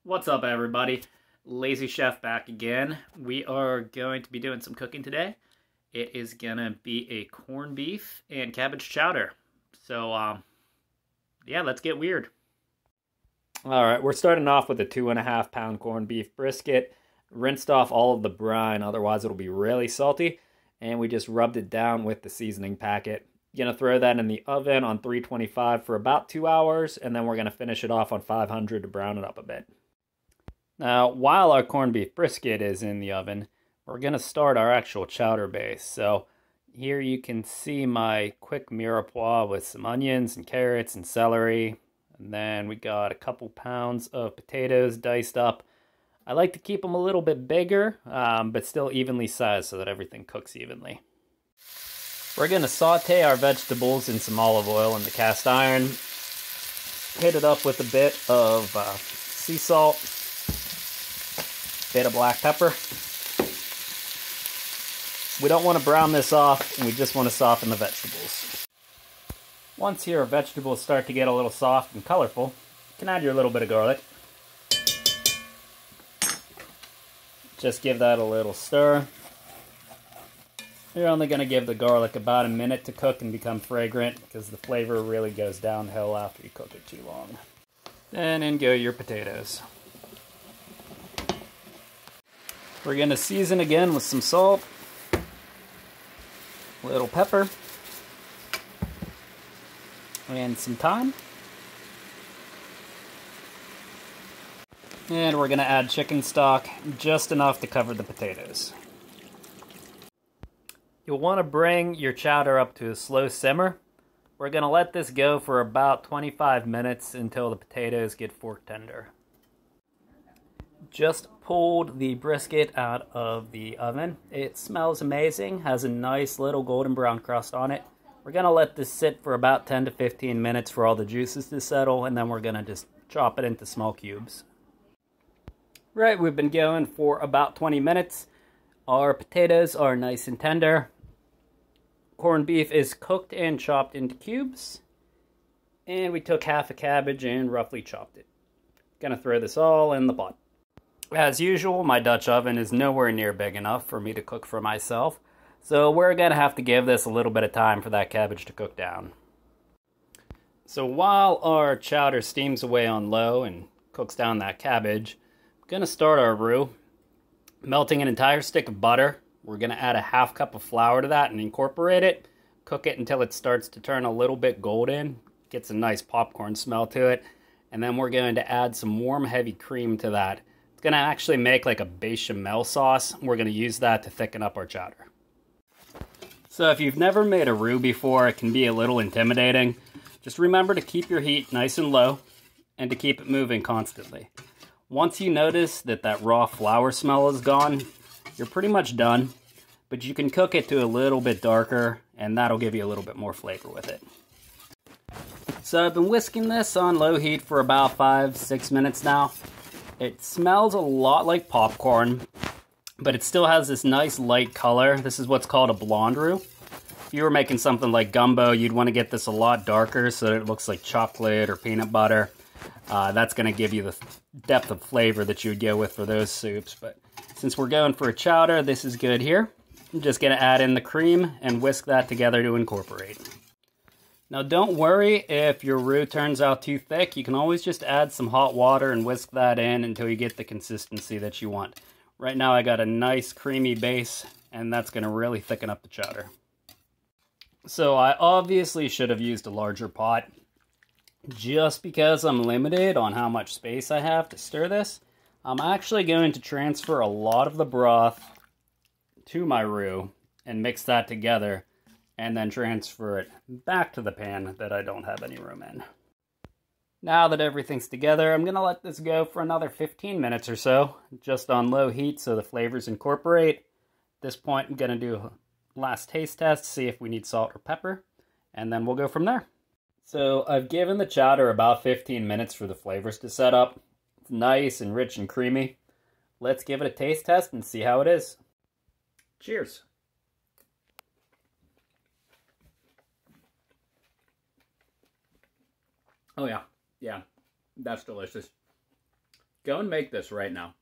What's up, everybody? Lazy Chef back again. We are going to be doing some cooking today. It is gonna be a corned beef and cabbage chowder. So, yeah, let's get weird. All right, we're starting off with a 2.5 pound corned beef brisket. Rinsed off all of the brine, otherwise it'll be really salty. And we just rubbed it down with the seasoning packet. Gonna throw that in the oven on 325 for about 2 hours, and then we're gonna finish it off on 500 to brown it up a bit. Now, while our corned beef brisket is in the oven, we're going to start our actual chowder base. So here you can see my quick mirepoix with some onions and carrots and celery. And then we got a couple pounds of potatoes diced up. I like to keep them a little bit bigger, but still evenly sized so that everything cooks evenly. We're going to saute our vegetables in some olive oil in the cast iron. Hit it up with a bit of sea salt. Bit of black pepper. We don't want to brown this off, and we just want to soften the vegetables. Once your vegetables start to get a little soft and colorful, you can add your little bit of garlic. Just give that a little stir. You're only going to give the garlic about a minute to cook and become fragrant, because the flavor really goes downhill after you cook it too long. Then in go your potatoes. We're going to season again with some salt, a little pepper, and some thyme. And we're going to add chicken stock, just enough to cover the potatoes. You'll want to bring your chowder up to a slow simmer. We're going to let this go for about 25 minutes until the potatoes get fork tender. Just pulled the brisket out of the oven. It smells amazing, has a nice little golden brown crust on it. We're going to let this sit for about 10 to 15 minutes for all the juices to settle, and then we're going to just chop it into small cubes. Right, we've been going for about 20 minutes. Our potatoes are nice and tender. Corned beef is cooked and chopped into cubes. And we took half a cabbage and roughly chopped it. Gonna throw this all in the pot. As usual, my Dutch oven is nowhere near big enough for me to cook for myself, so we're going to have to give this a little bit of time for that cabbage to cook down. So while our chowder steams away on low and cooks down that cabbage, I'm going to start our roux. Melting an entire stick of butter. We're going to add a half cup of flour to that and incorporate it. Cook it until it starts to turn a little bit golden. Gets a nice popcorn smell to it. And then we're going to add some warm, heavy cream to that. It's going to actually make like a bechamel sauce. We're going to use that to thicken up our chowder. So if you've never made a roux before, it can be a little intimidating. Just remember to keep your heat nice and low and to keep it moving constantly. Once you notice that that raw flour smell is gone, you're pretty much done. But you can cook it to a little bit darker, and that'll give you a little bit more flavor with it. So I've been whisking this on low heat for about 5-6 minutes now. It smells a lot like popcorn, but it still has this nice light color. This is what's called a blonde roux. If you were making something like gumbo, you'd want to get this a lot darker so that it looks like chocolate or peanut butter. That's going to give you the depth of flavor that you would go with for those soups. But since we're going for a chowder, this is good here. I'm just going to add in the cream and whisk that together to incorporate. Now don't worry if your roux turns out too thick. You can always just add some hot water and whisk that in until you get the consistency that you want. Right now I got a nice creamy base, and that's going to really thicken up the chowder. So I obviously should have used a larger pot. Just because I'm limited on how much space I have to stir this, I'm actually going to transfer a lot of the broth to my roux and mix that together, and then transfer it back to the pan that I don't have any room in. Now that everything's together, I'm going to let this go for another 15 minutes or so, just on low heat so the flavors incorporate. At this point, I'm going to do a last taste test, see if we need salt or pepper, and then we'll go from there. So I've given the chowder about 15 minutes for the flavors to set up. It's nice and rich and creamy. Let's give it a taste test and see how it is. Cheers. Oh yeah, that's delicious. Go and make this right now.